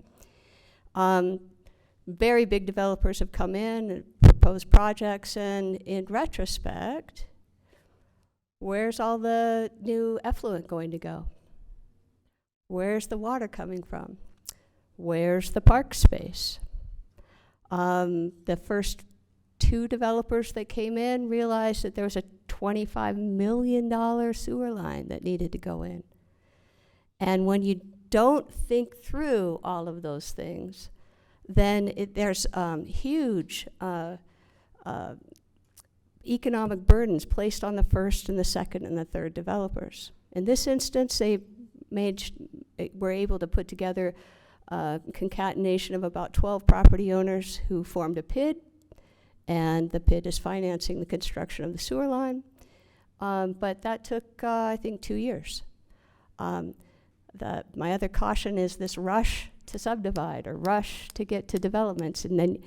A: Very big developers have come in and proposed projects, and in retrospect, where's all the new effluent going to go? Where's the water coming from? Where's the park space? The first 2 developers that came in realized that there was a $25 million sewer line that needed to go in. And when you don't think through all of those things, then there's huge economic burdens placed on the first and the second and the third developers. In this instance, they were able to put together concatenation of about 12 property owners who formed a PID, and the PID is financing the construction of the sewer line. But that took, I think, 2 years. My other caution is this rush to subdivide or rush to get to developments. And then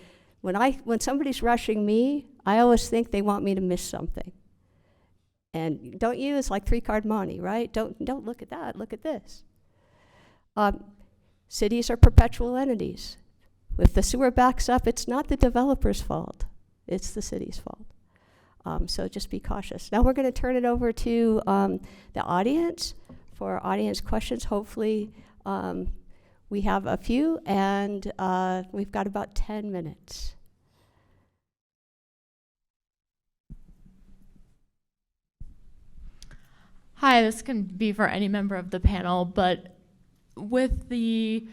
A: when somebody's rushing me, I always think they want me to miss something. And don't you? It's like 3-card monte, right? Don't look at that. Look at this. Cities are perpetual entities. If the sewer backs up, it's not the developer's fault. It's the city's fault. So just be cautious. Now we're going to turn it over to the audience for audience questions. Hopefully we have a few, and we've got about 10 minutes.
E: Hi, this can be for any member of the panel, but with the,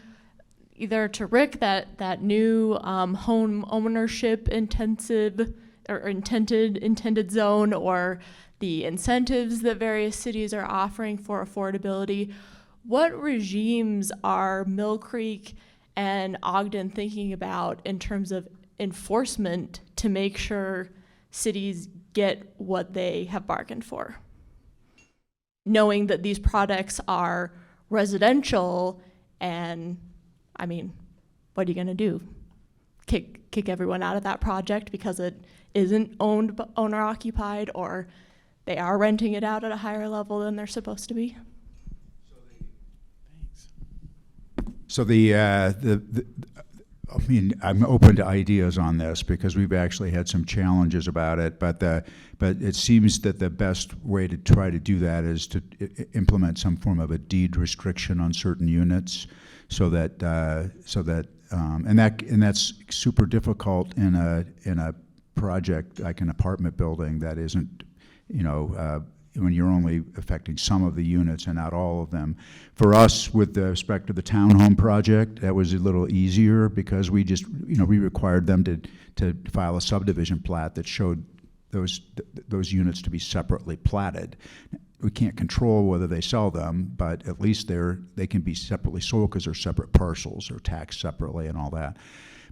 E: either to Rick, that new home ownership intensive or intended zone, or the incentives that various cities are offering for affordability, what regimes are Mill Creek and Ogden thinking about in terms of enforcement to make sure cities get what they have bargained for? Knowing that these products are residential, and I mean, what are you gonna do? Kick everyone out of that project because it isn't owner occupied, or they are renting it out at a higher level than they're supposed to be?
D: So I mean, I'm open to ideas on this because we've actually had some challenges about it, but it seems that the best way to try to do that is to implement some form of a deed restriction on certain units, so that and that's super difficult in a project like an apartment building that isn't, when you're only affecting some of the units and not all of them. For us, with respect to the townhome project, that was a little easier because we just, we required them to file a subdivision plat that showed those units to be separately platted. We can't control whether they sell them, but at least they can be separately sold because they're separate parcels or taxed separately and all that.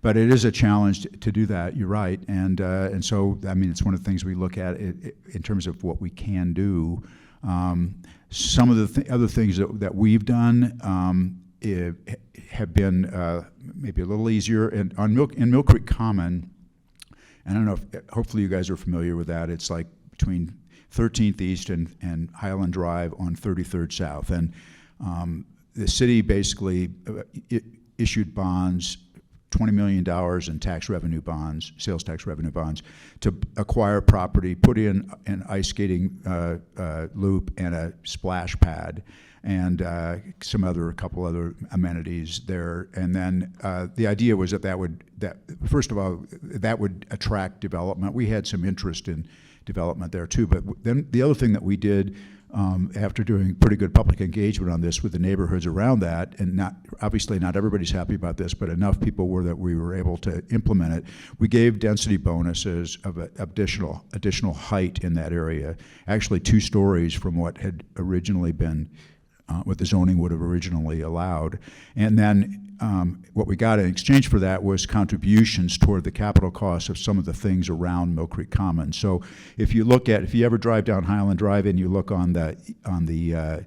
D: But it is a challenge to do that. You're right, and so I mean, it's one of the things we look at in terms of what we can do. Some of the other things that we've done have been maybe a little easier. And in Mill Creek Common, I don't know if hopefully you guys are familiar with that. It's like between 13th East and Highland Drive on 33rd South, and the city basically issued bonds. $20 million in tax revenue bonds, sales tax revenue bonds, to acquire property, put in an ice skating loop and a splash pad, and a couple other amenities there. And then the idea was that first of all, that would attract development. We had some interest in development there too, but then the other thing that we did, after doing pretty good public engagement on this with the neighborhoods around that, and obviously not everybody's happy about this, but enough people were that we were able to implement it. We gave density bonuses of additional height in that area, actually 2 stories from what had originally been, what the zoning would have originally allowed. And then what we got in exchange for that was contributions toward the capital costs of some of the things around Mill Creek Common. So if you ever drive down Highland Drive and you look on the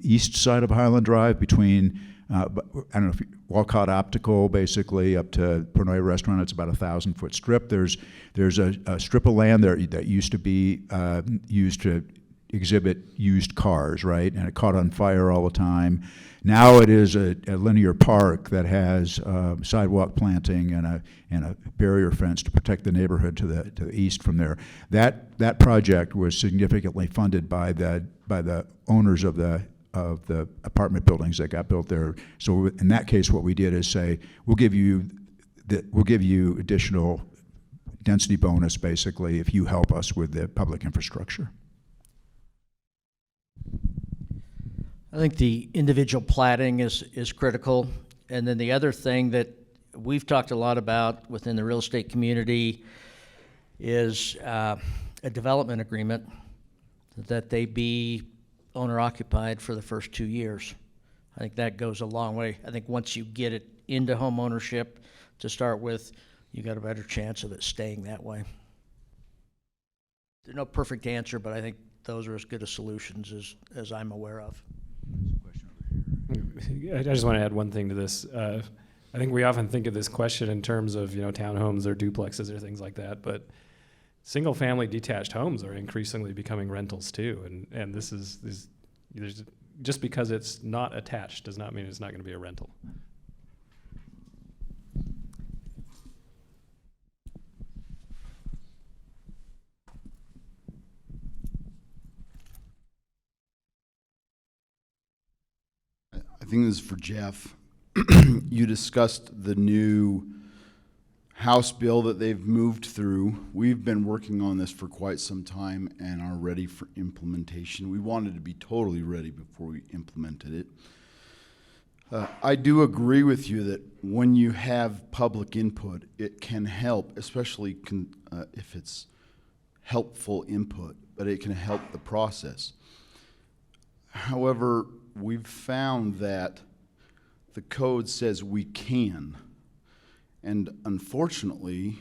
D: east side of Highland Drive between, I don't know, Walcott Optical, basically, up to Pornoy Restaurant, it's about a 1,000-foot strip. There's a strip of land there that used to be used to exhibit used cars, right? And it caught on fire all the time. Now it is a linear park that has sidewalk planting and a barrier fence to protect the neighborhood to the east from there. That project was significantly funded by the owners of the apartment buildings that got built there. So in that case, what we did is say, we'll give you additional density bonus, basically, if you help us with the public infrastructure.
C: I think the individual platting is critical. And then the other thing that we've talked a lot about within the real estate community is a development agreement, that they be owner occupied for the first 2 years. I think that goes a long way. I think once you get it into home ownership to start with, you got a better chance of it staying that way. There's no perfect answer, but I think those are as good a solutions as I'm aware of.
B: I just want to add one thing to this. I think we often think of this question in terms of, townhomes or duplexes or things like that, but single-family detached homes are increasingly becoming rentals too, and there's just because it's not attached does not mean it's not going to be a rental.
F: I think this is for Jeff. You discussed the new House bill that they've moved through. We've been working on this for quite some time and are ready for implementation. We wanted to be totally ready before we implemented it. I do agree with you that when you have public input, it can help, especially if it's helpful input, but it can help the process. However, we've found that the code says we can. And unfortunately,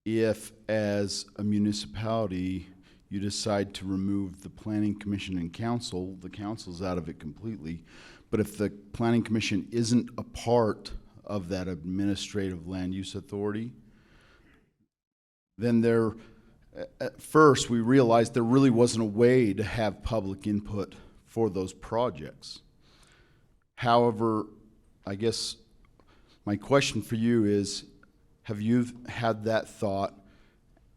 F: if as a municipality you decide to remove the Planning Commission and Council, the council's out of it completely. But if the Planning Commission isn't a part of that administrative land use authority, then at first we realized there really wasn't a way to have public input for those projects. However, I guess my question for you is, have you had that thought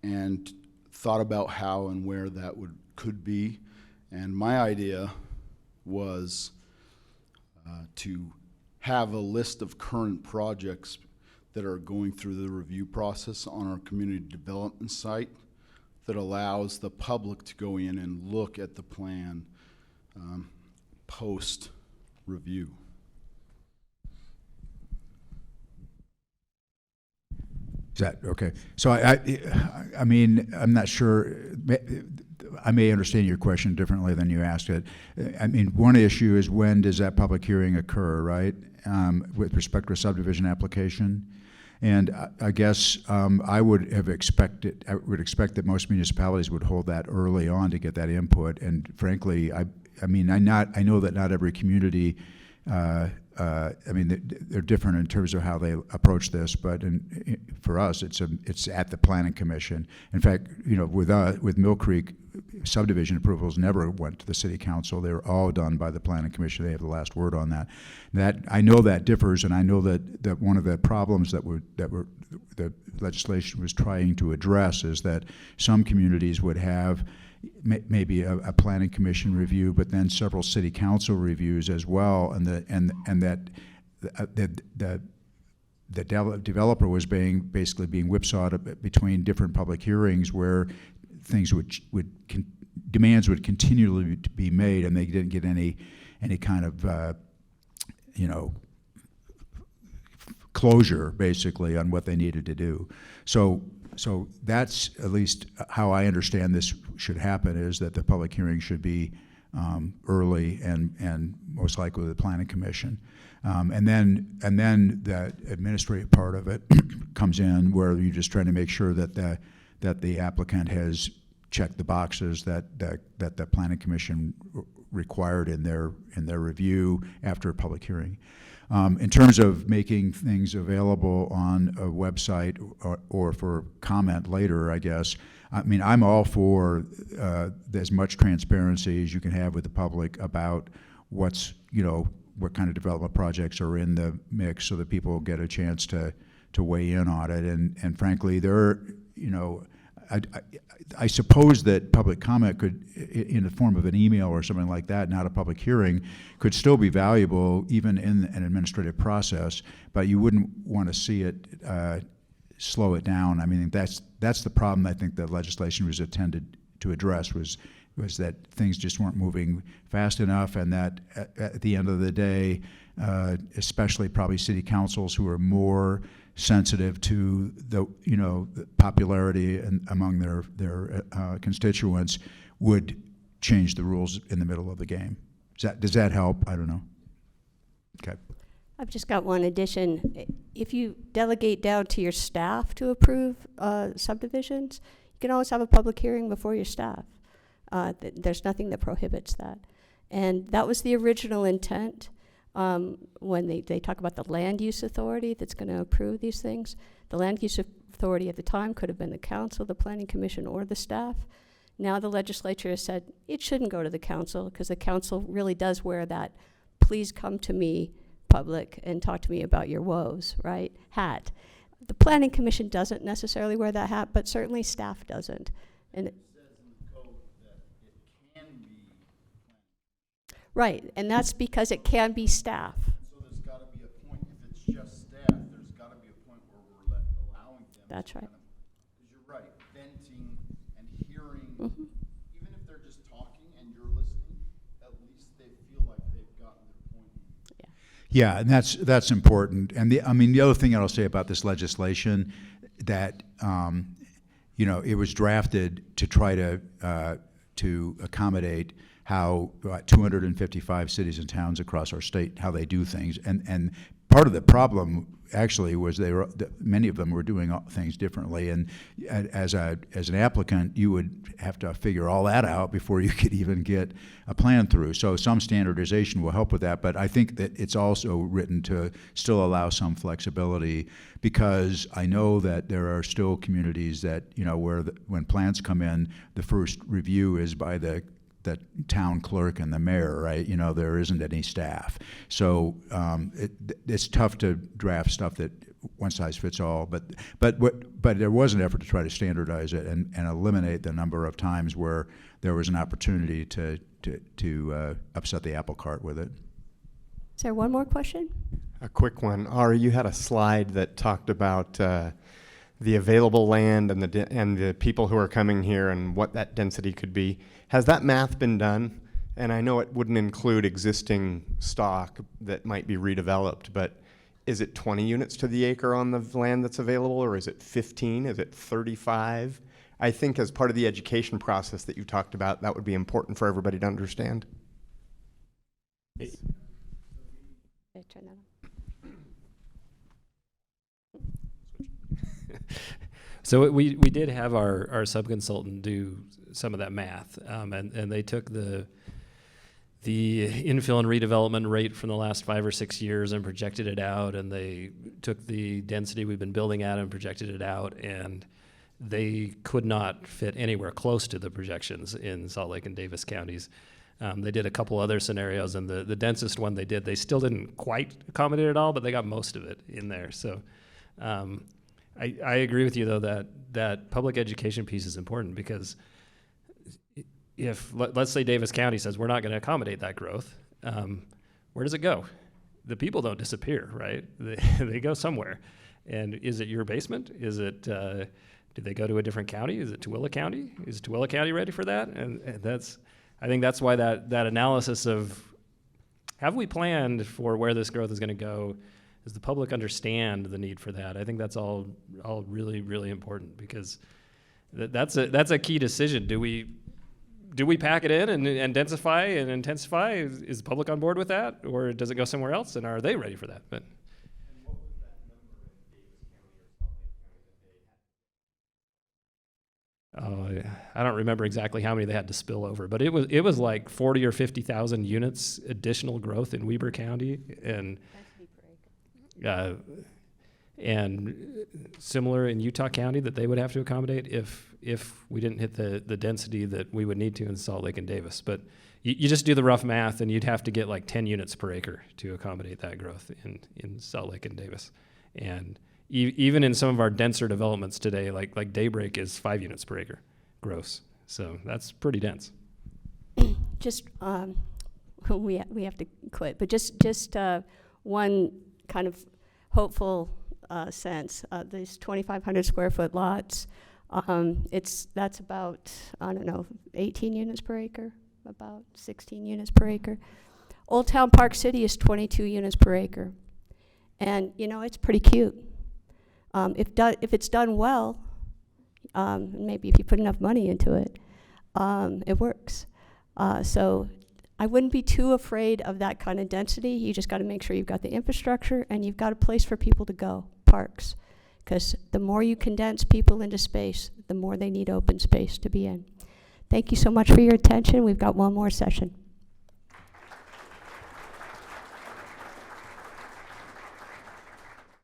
F: and thought about how and where that could be? And my idea was to have a list of current projects that are going through the review process on our community development site that allows the public to go in and look at the plan post-review.
D: Is that okay? So I mean, I'm not sure. I may understand your question differently than you asked it. I mean, one issue is when does that public hearing occur, right? With respect to a subdivision application, and I guess I would expect that most municipalities would hold that early on to get that input. And frankly, I know that not every community. I mean, they're different in terms of how they approach this, but for us, it's at the Planning Commission. In fact, with Mill Creek, subdivision approvals never went to the City Council. They were all done by the Planning Commission. They have the last word on that. I know that differs, and I know that one of the problems that the legislation was trying to address is that some communities would have maybe a planning commission review, but then several city council reviews as well, and that the developer was basically being whipsawed between different public hearings where things demands would continually be made, and they didn't get any kind of closure basically on what they needed to do. So that's at least how I understand this should happen, is that the public hearing should be early and most likely with the Planning Commission. And then the administrative part of it comes in, where you're just trying to make sure that the applicant has checked the boxes that the Planning Commission required in their review after a public hearing. In terms of making things available on a website or for comment later, I guess, I mean, I'm all for as much transparency as you can have with the public about what kind of development projects are in the mix, so that people get a chance to weigh in on it. And frankly, I suppose that public comment could, in the form of an email or something like that, not a public hearing, could still be valuable even in an administrative process, but you wouldn't want to see it slow it down. I mean, that's the problem I think the legislation was intended to address, was that things just weren't moving fast enough, and that at the end of the day, especially probably city councils who are more sensitive to the popularity among their constituents, would change the rules in the middle of the game. Does that help? I don't know.
A: I've just got one addition. If you delegate down to your staff to approve subdivisions, you can always have a public hearing before your staff. There's nothing that prohibits that. And that was the original intent when they talk about the land use authority that's going to approve these things. The land use authority at the time could have been the council, the planning commission, or the staff. Now the legislature has said it shouldn't go to the council because the council really does wear that please come to me public and talk to me about your woes, right, hat. The planning commission doesn't necessarily wear that hat, but certainly staff doesn't. And right, and that's because it can be staff.
F: So there's got to be a point, if it's just staff, there's got to be a point where we're allowing them.
A: That's right.
F: Because you're right, venting and hearing, even if they're just talking and you're listening, at least they feel like they've gotten their point.
D: Yeah, and that's important. And the other thing I'll say about this legislation that it was drafted to try to accommodate how 255 cities and towns across our state, how they do things, and part of the problem actually was many of them were doing things differently, and as an applicant, you would have to figure all that out before you could even get a plan through. So some standardization will help with that, but I think that it's also written to still allow some flexibility, because I know that there are still communities that where when plans come in, the first review is by the town clerk and the mayor, right? There isn't any staff. So it's tough to draft stuff that one size fits all, but there was an effort to try to standardize it and eliminate the number of times where there was an opportunity to upset the apple cart with it.
A: Is there one more question?
G: A quick one. Ari, you had a slide that talked about the available land and the people who are coming here and what that density could be. Has that math been done? And I know it wouldn't include existing stock that might be redeveloped, but is it 20 units to the acre on the land that's available, or is it 15? Is it 35? I think as part of the education process that you talked about, that would be important for everybody to understand.
A: Okay, turn that on.
B: So we did have our sub-consultant do some of that math, and they took the infill and redevelopment rate from the last 5 or 6 years and projected it out, and they took the density we've been building at and projected it out, and they could not fit anywhere close to the projections in Salt Lake and Davis counties. They did a couple other scenarios, and the densest one they did, they still didn't quite accommodate it all, but they got most of it in there. So I agree with you, though, that public education piece is important, because if, let's say Davis County says we're not going to accommodate that growth, where does it go? The people don't disappear, right? They go somewhere. And is it your basement? Is it, do they go to a different county? Is it Tooele County? Is Tooele County ready for that? And I think that's why that analysis of, have we planned for where this growth is going to go? Does the public understand the need for that? I think that's all really, really important, because that's a key decision. Do we pack it in and densify and intensify? Is the public on board with that, or does it go somewhere else? And are they ready for that? But
G: and what was that number in Davis County or Salt Lake County that they had?
B: I don't remember exactly how many they had to spill over, but it was like 40 or 50,000 units additional growth in Weber County, and similar in Utah County that they would have to accommodate if we didn't hit the density that we would need to in Salt Lake and Davis. But you just do the rough math, and you'd have to get like 10 units per acre to accommodate that growth in Salt Lake and Davis. And even in some of our denser developments today, like Daybreak is 5 units per acre gross. So that's pretty dense.
A: Just we have to quit, but just one kind of hopeful sense. These 2,500 square foot lots, that's about, I don't know, 18 units per acre, about 16 units per acre. Old Town Park City is 22 units per acre, and it's pretty cute. If it's done well, maybe if you put enough money into it, it works. So I wouldn't be too afraid of that kind of density. You just got to make sure you've got the infrastructure and you've got a place for people to go, parks. Because the more you condense people into space, the more they need open space to be in. Thank you so much for your attention. We've got one more session.